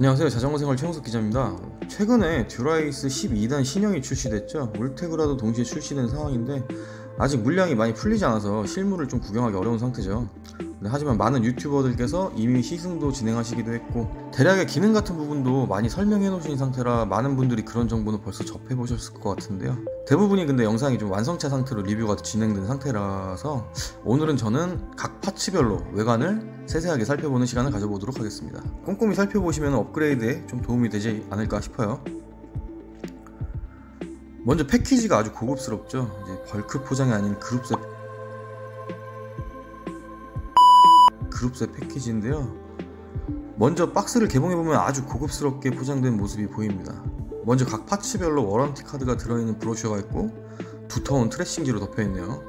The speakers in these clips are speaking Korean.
안녕하세요. 자전거생활 최용석 기자입니다. 최근에 듀라이스 12단 신형이 출시됐죠. 울테그라도 동시에 출시된 상황인데 아직 물량이 많이 풀리지 않아서 실물을 좀 구경하기 어려운 상태죠. 하지만 많은 유튜버들께서 이미 시승도 진행하시기도 했고 대략의 기능 같은 부분도 많이 설명해 놓으신 상태라 많은 분들이 그런 정보는 벌써 접해 보셨을 것 같은데요. 대부분이 근데 영상이 좀 완성체 상태로 리뷰가 진행된 상태라서 오늘은 저는 각 파츠별로 외관을 세세하게 살펴보는 시간을 가져보도록 하겠습니다. 꼼꼼히 살펴보시면 업그레이드에 좀 도움이 되지 않을까 싶어요. 먼저 패키지가 아주 고급스럽죠. 이제 벌크 포장이 아닌 그룹셋 패키지인데요. 먼저 박스를 개봉해보면 아주 고급스럽게 포장된 모습이 보입니다. 먼저 각 파츠별로 워런티 카드가 들어있는 브로셔가 있고 두터운 트래싱지로 덮여있네요.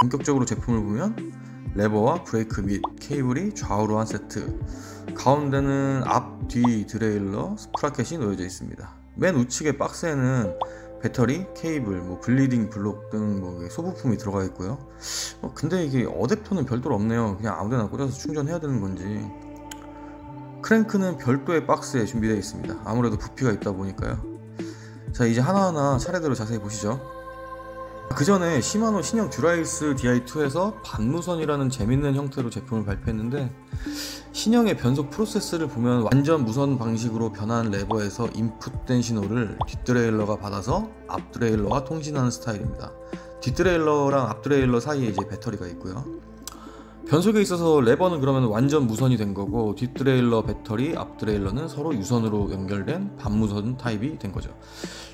본격적으로 제품을 보면 레버와 브레이크 및 케이블이 좌우로 한 세트, 가운데는 앞, 뒤 드레일러, 스프라켓이 놓여져 있습니다. 맨 우측의 박스에는 배터리, 케이블, 블리딩 블록 등 소부품이 들어가 있고요. 근데 이게 어댑터는 별도로 없네요. 그냥 아무데나 꽂아서 충전해야 되는 건지. 크랭크는 별도의 박스에 준비되어 있습니다. 아무래도 부피가 있다 보니까요. 자, 이제 하나하나 차례대로 자세히 보시죠. 그 전에 시마노 신형 듀라이스 DI2에서 반무선이라는 재밌는 형태로 제품을 발표했는데, 신형의 변속 프로세스를 보면 완전 무선 방식으로 변한 레버에서 인풋된 신호를 뒷드레일러가 받아서 앞드레일러와 통신하는 스타일입니다. 뒷드레일러랑 앞드레일러 사이에 이제 배터리가 있고요. 변속에 있어서 레버는 그러면 완전 무선이 된 거고, 뒷드레일러 배터리, 앞드레일러는 서로 유선으로 연결된 반무선 타입이 된 거죠.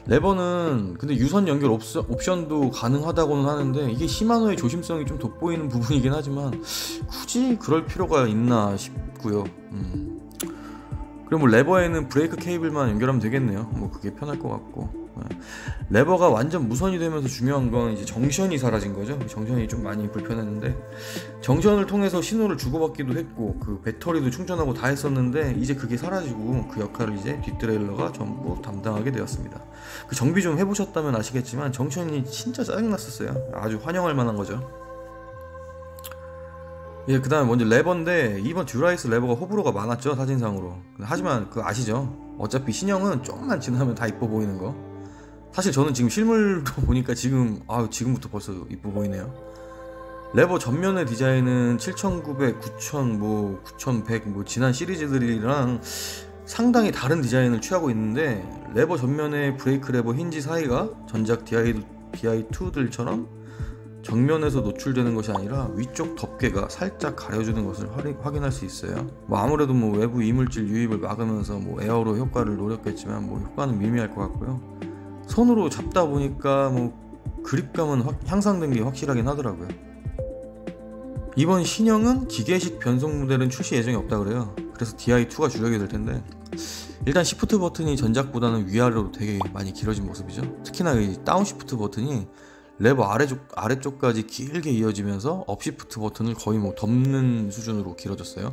레버는 근데 유선 연결 옵션도 가능하다고는 하는데, 이게 시마노의 조심성이 좀 돋보이는 부분이긴 하지만 굳이 그럴 필요가 있나 싶고요. 그리고 레버에는 브레이크 케이블만 연결하면 되겠네요. 그게 편할 것 같고. 레버가 완전 무선이 되면서 중요한 건 이제 정션이 사라진 거죠. 정션이 좀 많이 불편했는데, 정션을 통해서 신호를 주고받기도 했고 그 배터리도 충전하고 다 했었는데, 이제 그게 사라지고 그 역할을 이제 뒷드레일러가 전부 담당하게 되었습니다. 그 정비 좀 해보셨다면 아시겠지만 정션이 진짜 짜증났었어요. 아주 환영할 만한 거죠. 예, 그 다음에 먼저 레버인데, 이번 듀라이스 레버가 호불호가 많았죠, 사진상으로. 하지만 그거 아시죠? 어차피 신형은 조금만 지나면 다 이뻐 보이는 거. 사실 저는 지금 실물도 보니까 지금부터 벌써 이뻐 보이네요. 레버 전면의 디자인은 7900, 9000, 9100 지난 시리즈들이랑 상당히 다른 디자인을 취하고 있는데, 레버 전면의 브레이크 레버 힌지 사이가 전작 DI2들처럼 정면에서 노출되는 것이 아니라 위쪽 덮개가 살짝 가려주는 것을 확인할 수 있어요. 아무래도 외부 이물질 유입을 막으면서 에어로 효과를 노렸겠지만 효과는 미미할 것 같고요. 손으로 잡다 보니까 그립감은 향상된 게 확실하긴 하더라고요. 이번 신형은 기계식 변속 모델은 출시 예정이 없다 그래요. 그래서 DI2가 주력이 될 텐데, 일단 시프트 버튼이 전작보다는 위아래로 되게 많이 길어진 모습이죠. 특히나 이 다운시프트 버튼이 레버 아래쪽까지 길게 이어지면서 업시프트 버튼을 거의 덮는 수준으로 길어졌어요.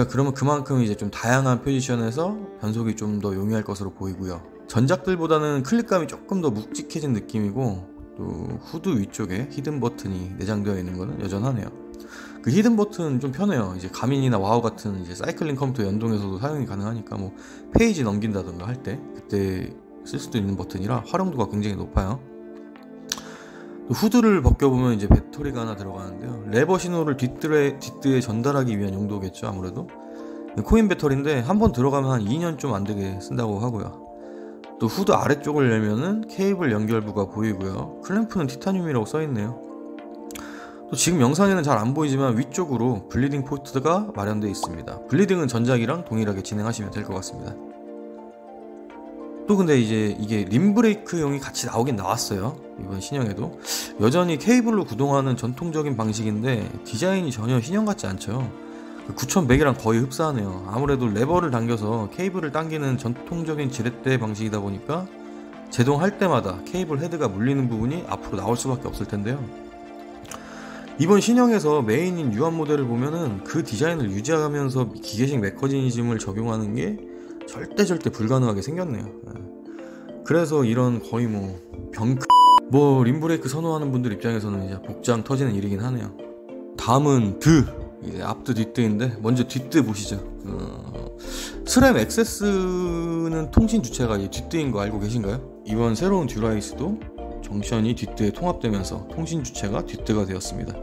그러면 그만큼 이제 좀 다양한 포지션에서 변속이 좀 더 용이할 것으로 보이고요. 전작들보다는 클릭감이 조금 더 묵직해진 느낌이고, 또 후드 위쪽에 히든 버튼이 내장되어 있는 것은 여전하네요. 그 히든 버튼 좀 편해요. 이제 가민이나 와우 같은 이제 사이클링 컴퓨터 연동해서도 사용이 가능하니까 페이지 넘긴다던가 할 때 그때 쓸 수도 있는 버튼이라 활용도가 굉장히 높아요. 후드를 벗겨보면 이제 배터리가 하나 들어가는데요. 레버 신호를 뒷드에 전달하기 위한 용도겠죠, 아무래도. 코인 배터리인데 한번 들어가면 한 2년 좀 안되게 쓴다고 하고요. 또 후드 아래쪽을 열면은 케이블 연결부가 보이고요. 클램프는 티타늄이라고 써있네요. 또 지금 영상에는 잘 안 보이지만 위쪽으로 블리딩 포트가 마련되어 있습니다. 블리딩은 전작이랑 동일하게 진행하시면 될 것 같습니다. 또 근데 이제 이게 림브레이크용이 같이 나오긴 나왔어요. 이번 신형에도 여전히 케이블로 구동하는 전통적인 방식인데 디자인이 전혀 신형 같지 않죠. 9100이랑 거의 흡사하네요. 아무래도 레버를 당겨서 케이블을 당기는 전통적인 지렛대 방식이다 보니까 제동할 때마다 케이블 헤드가 물리는 부분이 앞으로 나올 수밖에 없을 텐데요. 이번 신형에서 메인인 U1 모델을 보면은 그 디자인을 유지하면서 기계식 메커니즘을 적용하는 게 절대 불가능하게 생겼네요. 그래서 이런 거의 림브레이크 선호하는 분들 입장에서는 이제 복장 터지는 일이긴 하네요. 다음은 이제 앞드 뒷드인데 먼저 뒷드 보시죠. 스램 XS는 통신 주체가 이 뒷드인 거 알고 계신가요? 이번 새로운 듀라이스도 정션이 뒷드에 통합되면서 통신 주체가 뒷드가 되었습니다.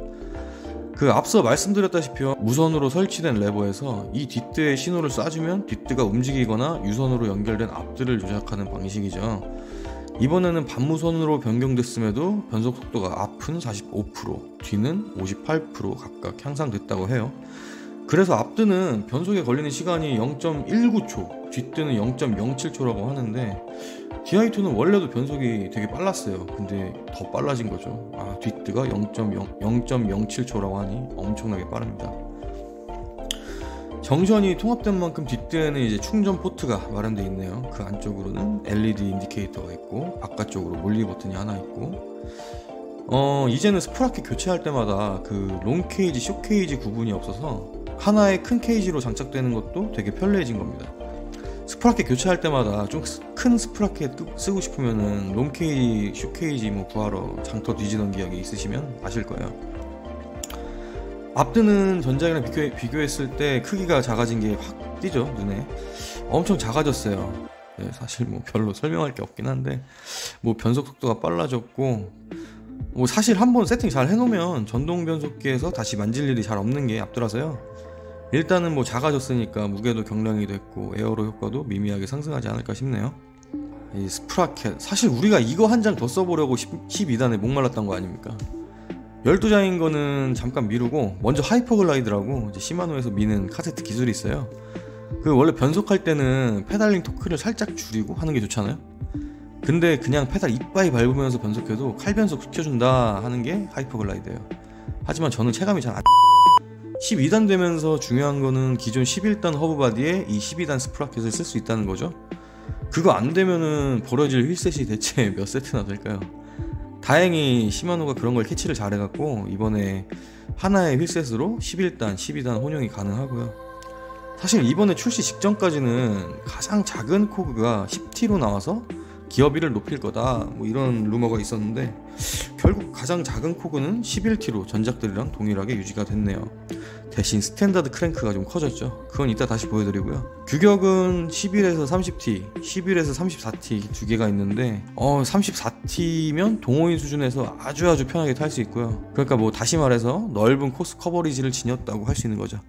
그 앞서 말씀드렸다시피 무선으로 설치된 레버에서 이 뒷드에 신호를 쏴주면 뒷드가 움직이거나 유선으로 연결된 앞드를 조작하는 방식이죠. 이번에는 반무선으로 변경됐음에도 변속 속도가 앞은 45%, 뒤는 58% 각각 향상됐다고 해요. 그래서 앞드는 변속에 걸리는 시간이 0.19초, 뒷드는 0.07초라고 하는데 DI2는 원래도 변속이 되게 빨랐어요. 근데 더 빨라진 거죠. 뒷드가 0.07초라고 하니 엄청나게 빠릅니다. 정션이 통합된 만큼 뒷드에는 이제 충전 포트가 마련되어 있네요. 그 안쪽으로는 LED 인디케이터가 있고 바깥쪽으로 몰리 버튼이 하나 있고 이제는 스프라켓 교체할 때마다 그 롱 케이지, 숏 케이지 구분이 없어서 하나의 큰 케이지로 장착되는 것도 되게 편리해진 겁니다. 스프라켓 교체할 때마다 좀 큰 스프라켓 쓰고 싶으면은 롱 케이지, 숏 케이지 뭐 구하러 장터 뒤지던 기억이 있으시면 아실 거예요. 앞드는 전작이랑 비교했을 때 크기가 작아진 게 확 띄죠, 눈에. 엄청 작아졌어요. 네, 사실 뭐 별로 설명할 게 없긴 한데 뭐 변속 속도가 빨라졌고 뭐 사실 한번 세팅 잘 해놓으면 전동 변속기에서 다시 만질 일이 잘 없는 게 앞드라서요. 일단은 뭐 작아졌으니까 무게도 경량이 됐고 에어로 효과도 미미하게 상승하지 않을까 싶네요. 이 스프라켓, 사실 우리가 이거 한 장 더 써보려고 12단에 목말랐던 거 아닙니까? 12장인 거는 잠깐 미루고 먼저 하이퍼글라이드라고 이제 시마노에서 미는 카세트 기술이 있어요. 그 원래 변속할 때는 페달링 토크를 살짝 줄이고 하는 게 좋잖아요. 근데 그냥 페달 이빠이 밟으면서 변속해도 칼변속 시켜준다 하는 게 하이퍼글라이드예요. 하지만 저는 체감이 잘 안 12단 되면서 중요한 거는 기존 11단 허브바디에 이 12단 스프라켓을 쓸 수 있다는 거죠. 그거 안 되면은 버려질 휠셋이 대체 몇 세트나 될까요? 다행히 시마노가 그런 걸 캐치를 잘 해갖고 이번에 하나의 휠셋으로 11단, 12단 혼용이 가능하고요. 사실 이번에 출시 직전까지는 가장 작은 코그가 10T로 나와서 기어비를 높일 거다 뭐 이런 루머가 있었는데 결국 가장 작은 코그는 11T로 전작들이랑 동일하게 유지가 됐네요. 대신 스탠다드 크랭크가 좀 커졌죠. 그건 이따 다시 보여드리고요. 규격은 11에서 30T, 11에서 34T 두 개가 있는데 34T면 동호인 수준에서 아주 편하게 탈 수 있고요. 그러니까 뭐 다시 말해서 넓은 코스 커버리지를 지녔다고 할 수 있는 거죠.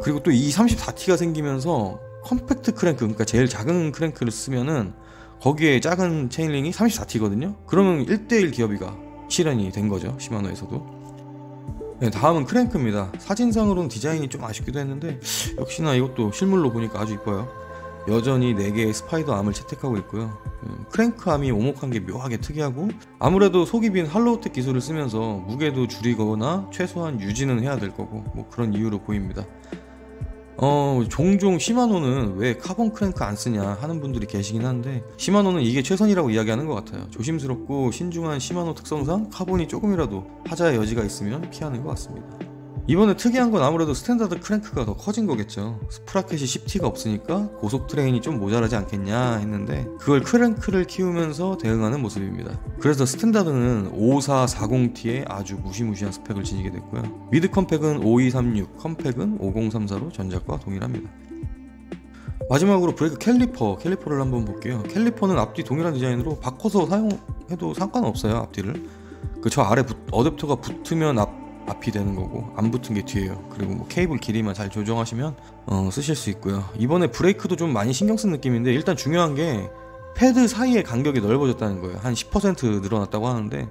그리고 또 이 34T가 생기면서 컴팩트 크랭크, 그러니까 제일 작은 크랭크를 쓰면은 거기에 작은 체인링이 34T거든요. 그러면 1대1 기어비가 실현이 된 거죠, 시마노에서도. 네, 다음은 크랭크입니다. 사진상으로는 디자인이 좀 아쉽기도 했는데 역시나 이것도 실물로 보니까 아주 이뻐요. 여전히 4개의 스파이더 암을 채택하고 있고요. 크랭크 암이 오목한 게 묘하게 특이하고 아무래도 속이 빈 할로우텍 기술을 쓰면서 무게도 줄이거나 최소한 유지는 해야 될 거고 뭐 그런 이유로 보입니다. 종종 시마노는 왜 카본 크랭크 안 쓰냐 하는 분들이 계시긴 한데 시마노는 이게 최선이라고 이야기하는 것 같아요. 조심스럽고 신중한 시마노 특성상 카본이 조금이라도 하자의 여지가 있으면 피하는 것 같습니다. 이번에 특이한 건 아무래도 스탠다드 크랭크가 더 커진 거겠죠. 스프라켓이 10T가 없으니까 고속 트레인이 좀 모자라지 않겠냐 했는데 그걸 크랭크를 키우면서 대응하는 모습입니다. 그래서 스탠다드는 5440T의 아주 무시무시한 스펙을 지니게 됐고요. 미드 컴팩은 5236, 컴팩은 5034로 전작과 동일합니다. 마지막으로 브레이크 캘리퍼를 한번 볼게요. 캘리퍼는 앞뒤 동일한 디자인으로 바꿔서 사용해도 상관없어요. 앞뒤를 저 아래 어댑터가 붙으면 앞이 되는 거고 안 붙은 게 뒤에요. 그리고 뭐 케이블 길이만 잘 조정하시면 쓰실 수 있고요. 이번에 브레이크도 좀 많이 신경 쓴 느낌인데 일단 중요한 게 패드 사이의 간격이 넓어졌다는 거예요. 한 10% 늘어났다고 하는데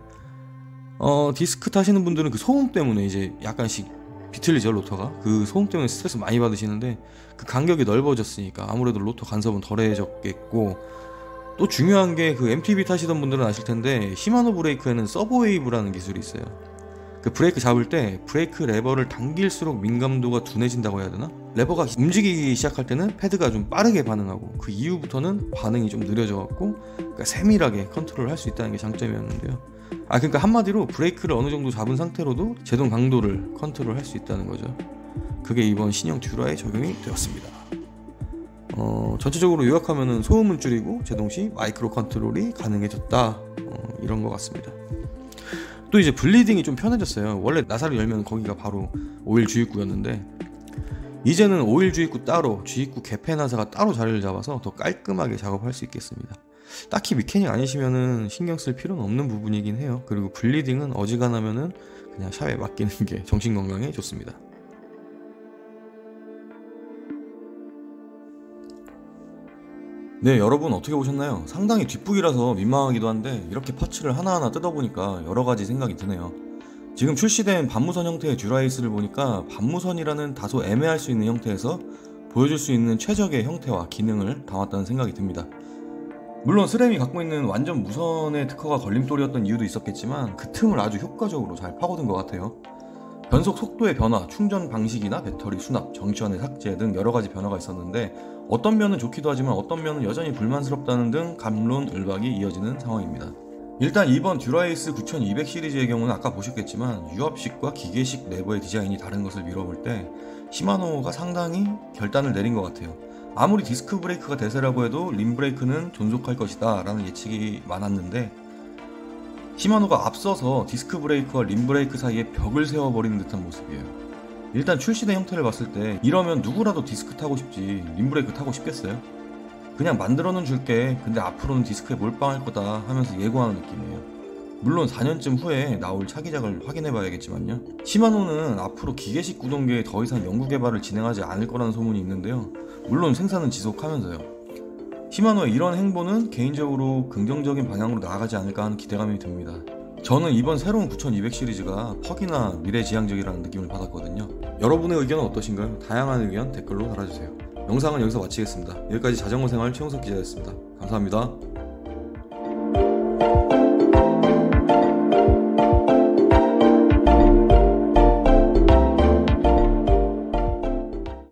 디스크 타시는 분들은 그 소음 때문에 이제 약간씩 비틀리죠, 로터가. 그 소음 때문에 스트레스 많이 받으시는데 그 간격이 넓어졌으니까 아무래도 로터 간섭은 덜해졌겠고, 또 중요한 게 그 MTB 타시던 분들은 아실 텐데 시마노 브레이크에는 서브웨이브라는 기술이 있어요. 그 브레이크 잡을 때 브레이크 레버를 당길수록 민감도가 둔해진다고 해야 되나? 레버가 움직이기 시작할 때는 패드가 좀 빠르게 반응하고 그 이후부터는 반응이 좀 느려져 갖고 그러니까 세밀하게 컨트롤 할 수 있다는 게 장점이었는데요. 그러니까 한마디로 브레이크를 어느 정도 잡은 상태로도 제동 강도를 컨트롤 할 수 있다는 거죠. 그게 이번 신형 듀라에 적용이 되었습니다. 전체적으로 요약하면은 소음은 줄이고 제동 시 마이크로 컨트롤이 가능해졌다, 이런 것 같습니다. 또 이제 블리딩이 좀 편해졌어요. 원래 나사를 열면 거기가 바로 오일 주입구였는데 이제는 오일 주입구 따로, 주입구 개폐 나사가 따로 자리를 잡아서 더 깔끔하게 작업할 수 있겠습니다. 딱히 미케닉 아니시면은 신경 쓸 필요는 없는 부분이긴 해요. 그리고 블리딩은 어지간하면은 그냥 샵에 맡기는 게 정신 건강에 좋습니다. 네, 여러분 어떻게 보셨나요? 상당히 뒷북이라서 민망하기도 한데 이렇게 파츠를 하나하나 뜯어보니까 여러가지 생각이 드네요. 지금 출시된 반무선 형태의 듀라이스를 보니까 반무선이라는 다소 애매할 수 있는 형태에서 보여줄 수 있는 최적의 형태와 기능을 담았다는 생각이 듭니다. 물론 스램이 갖고 있는 완전 무선의 특허가 걸림돌이었던 이유도 있었겠지만 그 틈을 아주 효과적으로 잘 파고든 것 같아요. 변속 속도의 변화, 충전 방식이나 배터리 수납, 정시원의 삭제 등 여러가지 변화가 있었는데 어떤 면은 좋기도 하지만 어떤 면은 여전히 불만스럽다는 등 갑론을박이 이어지는 상황입니다. 일단 이번 듀라이스 9200 시리즈의 경우는 아까 보셨겠지만 유압식과 기계식 레버의 디자인이 다른 것을 미뤄볼 때 시마노가 상당히 결단을 내린 것 같아요. 아무리 디스크 브레이크가 대세라고 해도 림 브레이크는 존속할 것이다 라는 예측이 많았는데 시마노가 앞서서 디스크 브레이크와 림 브레이크 사이에 벽을 세워버리는 듯한 모습이에요. 일단 출시된 형태를 봤을 때 이러면 누구라도 디스크 타고 싶지 림 브레이크 타고 싶겠어요? 그냥 만들어는 줄게, 근데 앞으로는 디스크에 몰빵할 거다 하면서 예고하는 느낌이에요. 물론 4년쯤 후에 나올 차기작을 확인해봐야겠지만요. 시마노는 앞으로 기계식 구동계에 더 이상 연구개발을 진행하지 않을 거라는 소문이 있는데요. 물론 생산은 지속하면서요. 시마노의 이런 행보는 개인적으로 긍정적인 방향으로 나아가지 않을까 하는 기대감이 듭니다. 저는 이번 새로운 9200 시리즈가 퍽이나 미래지향적이라는 느낌을 받았거든요. 여러분의 의견은 어떠신가요? 다양한 의견 댓글로 달아주세요. 영상은 여기서 마치겠습니다. 여기까지 자전거생활 최용석 기자였습니다. 감사합니다.